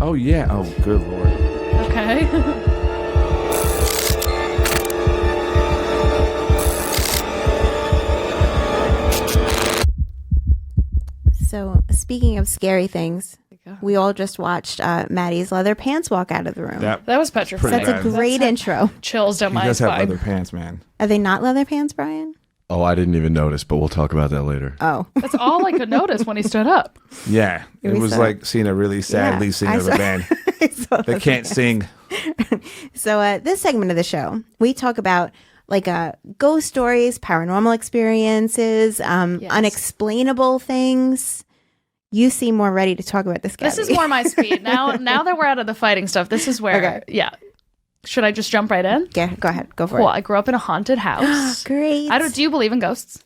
Oh, yeah. Oh, good Lord. Okay. So, speaking of scary things, we all just watched Maddie's leather pants walk out of the room. Yep. That was petrifying. That's a great intro. Chills down He my does have spine. leather pants, man. Are they not leather pants, Brian? Oh, I didn't even notice, but we'll talk about that later. Oh. That's all I could notice when he stood up. Yeah. It We was saw- like seeing a really sad Yeah, lead singer I of a saw- band. I saw They those can't pants. sing. So this segment of the show, we talk about like ghost stories, paranormal experiences, unexplainable things. You seem more ready to talk about this, Gabby. This is more my speed. Now that we're out of the fighting stuff, this is where, Okay. yeah. Should I just jump right in? Yeah, go ahead. Go for Cool. it. I grew up in a haunted house. Great. Do you believe in ghosts?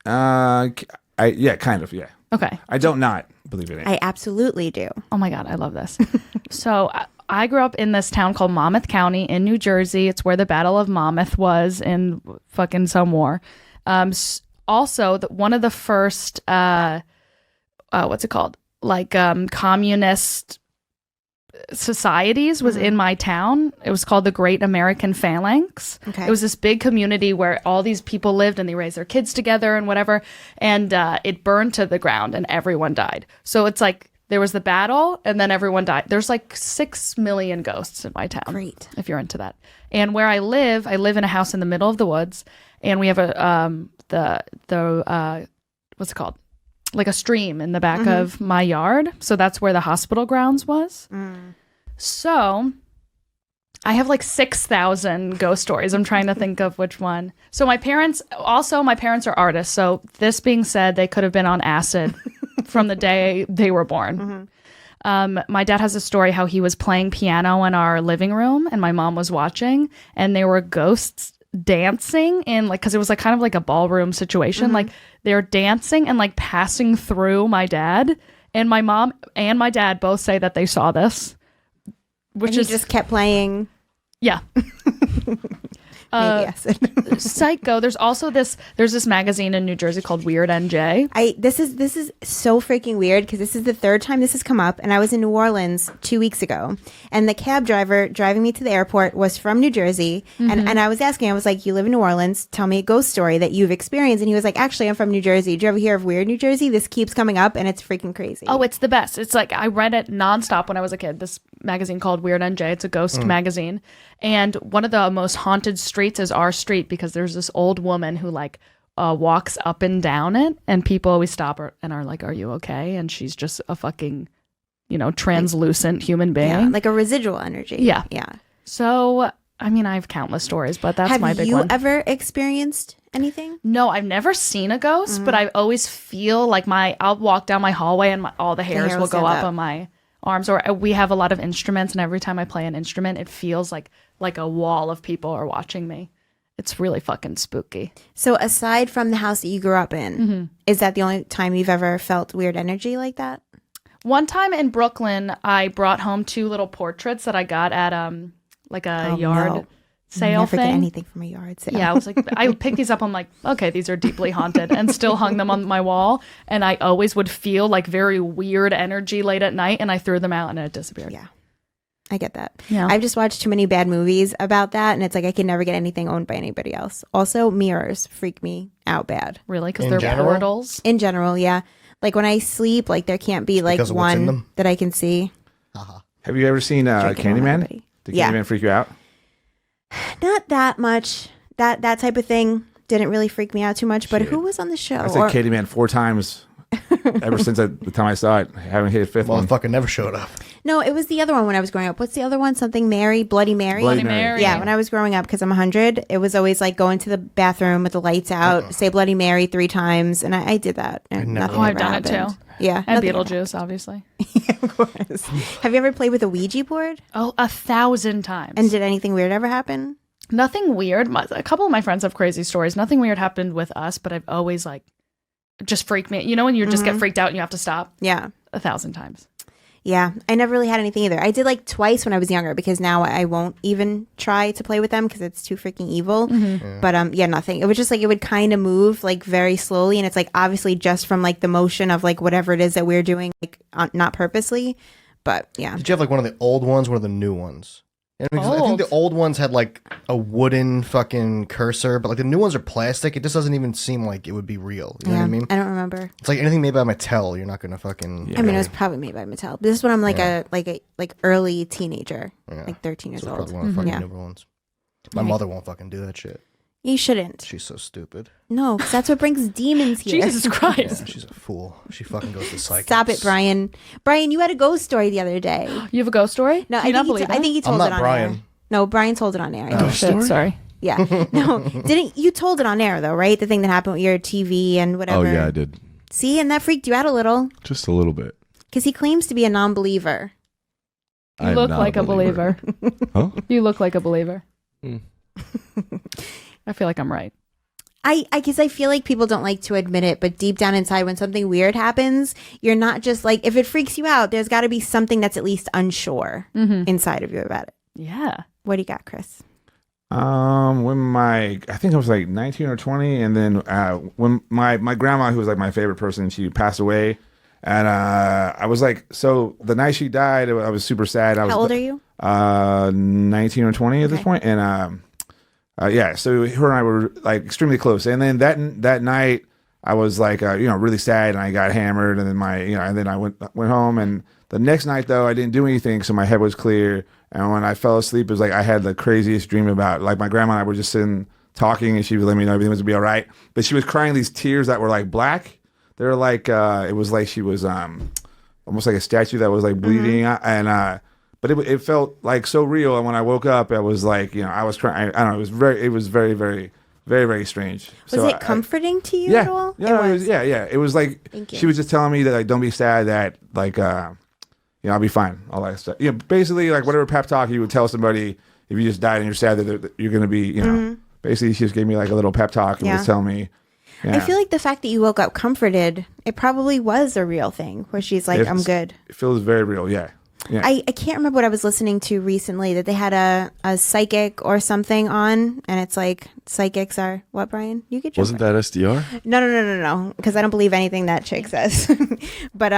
Yeah, kind of, yeah. Okay. I don't not believe in it. I absolutely do. Oh my God, I love this. So I grew up in this town called Monmouth County in New Jersey. It's where the Battle of Monmouth was in fucking some war. Also, one of the first, what's it called? Like communist societies was in my town. It was called the Great American Phalanx. Okay. It was this big community where all these people lived and they raised their kids together and whatever. And it burned to the ground and everyone died. So it's like there was the battle and then everyone died. There's like 6 million ghosts in my town. Great. If you're into that. And where I live in a house in the middle of the woods, and we have what's it called? Like a stream in the back of my yard. So that's where the hospital grounds was. So I have like 6,000 ghost stories. I'm trying to think of which one. So my parents are artists. So this being said, they could have been on acid from the day they were born. My dad has a story how he was playing piano in our living room and my mom was watching and there were ghosts dancing in like, because it was like kind of like a ballroom situation. Like they're dancing and like passing through my dad, and my mom and my dad both say that they saw this, which And is he just kept playing. yeah. Maybe acid. Psycho. There's this magazine in New Jersey called Weird NJ. This is so freaking weird because this is the third time this has come up, and I was in New Orleans 2 weeks ago, and the cab driver driving me to the airport was from New Jersey, and I was asking, I was like, "You live in New Orleans? Tell me a ghost story that you've experienced." And he was like, "Actually, I'm from New Jersey. Did you ever hear of Weird New Jersey? This keeps coming up, and it's freaking crazy." Oh, it's the best. It's like I read it nonstop when I was a kid. This magazine called Weird NJ. It's a ghost magazine. And one of the most haunted streets is our street because there's this old woman who like walks up and down it, and people always stop her and are like, "Are you okay?" And she's just a fucking, translucent human being. Yeah, like a residual energy. Yeah. Yeah. So, I mean, I have countless stories, but that's my big Have you one. ever experienced anything? No, I've never seen a ghost, but I always feel like I'll walk down my hallway and all the hairs hair will will go stand up up. on my arms. Or we have a lot of instruments, and every time I play an instrument, it feels like a wall of people are watching me. It's really fucking spooky. So aside from the house that you grew up in, is that the only time you've ever felt weird energy like that? One time in Brooklyn, I brought home 2 little portraits that I got at like a yard sale Never thing. get anything from a yard sale. Yeah, I was like, I picked these up. I'm like, okay, these are deeply haunted, and still hung them on my wall. And I always would feel like very weird energy late at night, and I threw them out, and it disappeared. Yeah. I get that. Yeah. I've just watched too many bad movies about that, and it's like I can never get anything owned by anybody else. Also, mirrors freak me out bad. Really? Because In they're general? portals? In general, yeah. Like when I sleep, like there can't be like because of what's in one them? that I can see. Have you ever seen Drinking on Candyman? everybody. Did Yeah. Candyman freak you out? Not that much. That type of thing didn't really freak me out too much. But Shit. who was on the show? I said Candyman 4 times ever since the time I saw it. I haven't hit a 5th one. Motherfucker never showed up. No, it was the other one when I was growing up. What's the other one? Something Mary? Bloody Mary? Bloody Mary. Yeah, when I was growing up, because I'm 100, it was always like go into the bathroom with the lights out, say Bloody Mary 3 times, and I did that. And never nothing did I've ever done it happened. too. Yeah. And nothing ever Beetlejuice, obviously. happened. Of course. Have you ever played with a Ouija board? Oh, 1,000 times. And did anything weird ever happen? Nothing weird. A couple of my friends have crazy stories. Nothing weird happened with us, but I've always like just freaked me. You know when you just get freaked out and you have to stop? Yeah. 1,000 times. Yeah. I never really had anything either. I did like twice when I was younger because now I won't even try to play with them because it's too freaking evil. But yeah, nothing. It was just like it would kind of move like very slowly. And it's like obviously just from like the motion of like whatever it is that we're doing, like not purposely. But yeah. Did you have like one of the old ones, one of the new ones? I think the old ones had like a wooden fucking cursor, but like the new ones are plastic. It just doesn't even seem like it would be real. You know what I mean? I don't remember. It's like anything made by Mattel. You're not gonna fucking. I mean, it was probably made by Mattel. This is when I'm like a early teenager, like 13 years So old. probably one of the fucking newer ones. My mother won't fucking do that shit. You shouldn't. She's so stupid. No, because that's what brings demons here. Jesus Christ. Yeah, she's a fool. She fucking goes to psychics. Stop it, Brian. Brian, you had a ghost story the other day. You have a ghost story? No, Do you not believe I think he told I'm it not on Brian. air. No, Brian told it on air. Oh, shit. Sorry. Yeah. No, didn't you told it on air though, right? The thing that happened with your TV and whatever. Oh yeah, I did. See, and that freaked you out a little Just a little bit. because he claims to be a non-believer. You I'm look not like a believer. Huh? You look like a believer. Hmm. I feel like I'm right. I guess I feel like people don't like to admit it, but deep down inside, when something weird happens, you're not just like, if it freaks you out, there's got to be something that's at least unsure inside of you about it. Yeah. What do you got, Chris? When I think I was like 19 or 20, and then when my grandma, who was like my favorite person, she passed away, and I was like, so the night she died, I was super sad. How old are you? 19 or 20 at this point, and yeah, so her and I were like extremely close, and then that night I was like really sad, and I got hammered, and then and then I went home, and the next night though I didn't do anything, so my head was clear, and when I fell asleep, it was like I had the craziest dream about, like, my grandma and I were just sitting talking, and she would let me know everything was gonna be all right, but she was crying these tears that were like black. They were like it was like she was almost like a statue that was like bleeding, and but it felt like so real. And when I woke up, I was like, I was crying. I don't know. It was very, very, very, very strange. Was it comforting to you at all? Yeah, it was. Yeah. It was like she was just telling me that, like, don't be sad, that like I'll be fine, all that stuff. Basically like whatever pep talk you would tell somebody if you just died and you're sad that you're gonna be, Basically, she just gave me like a little pep talk and was telling me. Yeah. I feel like the fact that you woke up comforted, it probably was a real thing where she's like, I'm good. It feels very real. Yeah. Yeah. I can't remember what I was listening to recently, that they had a psychic or something on, and it's like, psychics are what, Brian? You could jump Wasn't that SDR? No, because I don't believe anything that chick says. But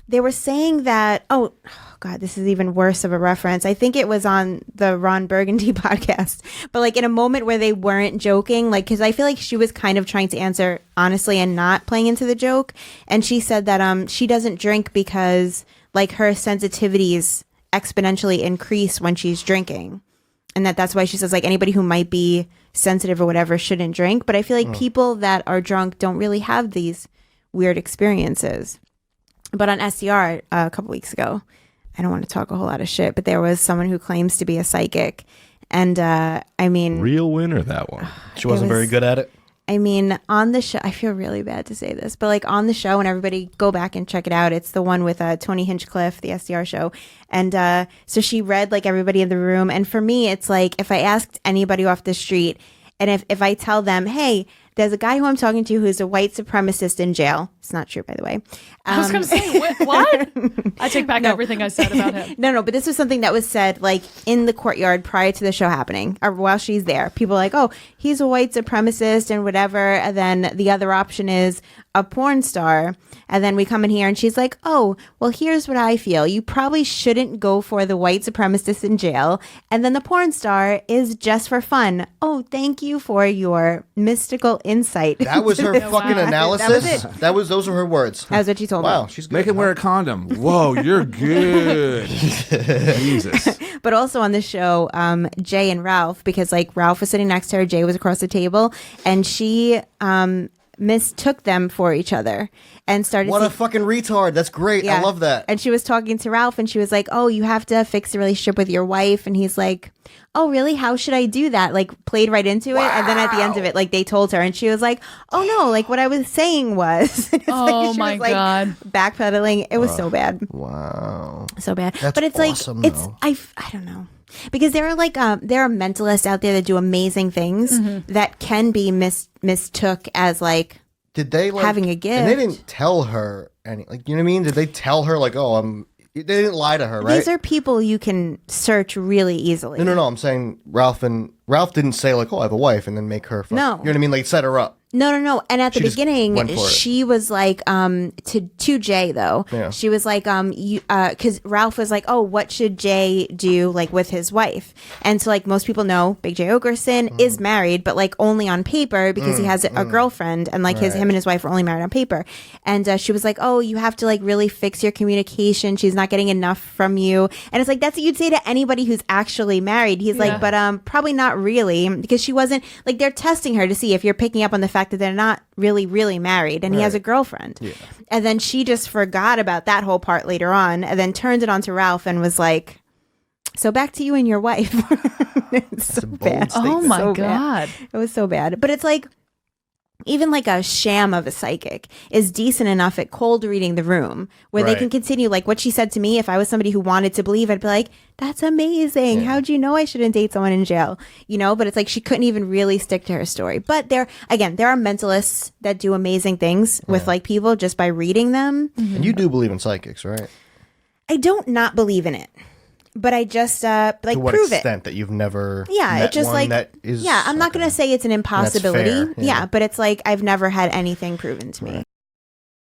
they were saying that, oh God, this is even worse of a reference. I think it was on the Ron Burgundy podcast, but like in a moment where they weren't joking, like, because I feel like she was kind of trying to answer honestly and not playing into the joke. And she said that she doesn't drink because like her sensitivities exponentially increase when she's drinking. And that's why she says like anybody who might be sensitive or whatever shouldn't drink. But I feel like people that are drunk don't really have these weird experiences. But on SDR a couple weeks ago, I don't want to talk a whole lot of shit, but there was someone who claims to be a psychic. And I mean, Real winner, that one. She wasn't very good at it. I mean, on the show, I feel really bad to say this, but like on the show, and everybody go back and check it out. It's the one with Tony Hinchcliffe, the SDR show. And so she read like everybody in the room. And for me, it's like if I asked anybody off the street, and if I tell them, hey, there's a guy who I'm talking to who's a white supremacist in jail. It's not true, by the way. I was going to say, what? I take back everything I said about him. No, but this was something that was said like in the courtyard prior to the show happening, or while she's there. People are like, oh, he's a white supremacist and whatever. And then the other option is a porn star. And then we come in here and she's like, oh, well, here's what I feel. You probably shouldn't go for the white supremacist in jail. And then the porn star is just for fun. Oh, thank you for your mystical insight. That was her fucking analysis. That was it. Those are her words. That's what she told Wow, me. she's good. Make him wear a condom. Whoa, you're good. Jesus. But also on the show, Jay and Ralph, because like Ralph was sitting next to her, Jay was across the table, and she mistook them for each other and started What a fucking retard. That's great. I love that. And she was talking to Ralph and she was like, oh, you have to fix the relationship with your wife. And he's like, oh, really? How should I do that? Like played right into it. And then at the end of it, like they told her and she was like, oh no, like what I was saying was. Oh my God. Backpedaling. It was so bad. Wow. So bad. That's but it's awesome, like, it's, though. I don't know. Because there are like, there are mentalists out there that do amazing things that can be mistook as like, Did they like having a gift. And they didn't tell her any, like, you know what I mean? Did they tell her like, oh, they didn't lie to her, right? These are people you can search really easily. No. I'm saying Ralph didn't say like, oh, I have a wife, and then make her. No. You know what I mean? Like set her up. No. And at the She just beginning, went for it. she was like, to Jay though. Yeah. She was like, because Ralph was like, oh, what should Jay do like with his wife? And so like most people know, Big Jay Ogerson is married, but like only on paper because he has a girlfriend, and like him and his wife are only married on paper. And she was like, oh, you have to like really fix your communication. She's not getting enough from you. And it's like that's what you'd say to anybody who's actually married. He's like, but probably not really, because she wasn't like, they're testing her to see if you're picking up on the fact that they're not really married, and he has a girlfriend. And then she just forgot about that whole part later on, and then turned it on to Ralph and was like, so back to you and your wife. It's so bad. Oh my So God. bad. It was so bad. But it's like, even like a sham of a psychic is decent enough at cold reading the room where they can continue. Like what she said to me, if I was somebody who wanted to believe, I'd be like, that's amazing. How'd you know I shouldn't date someone in jail? You know, but it's like she couldn't even really stick to her story. But there are mentalists that do amazing things with like people just by reading them. And you do believe in psychics, right? I don't not believe in it. But I just like to what prove extent that you've never it just one like that is I'm not gonna say it's an impossibility. fair, yeah. But it's like I've never had anything proven to me.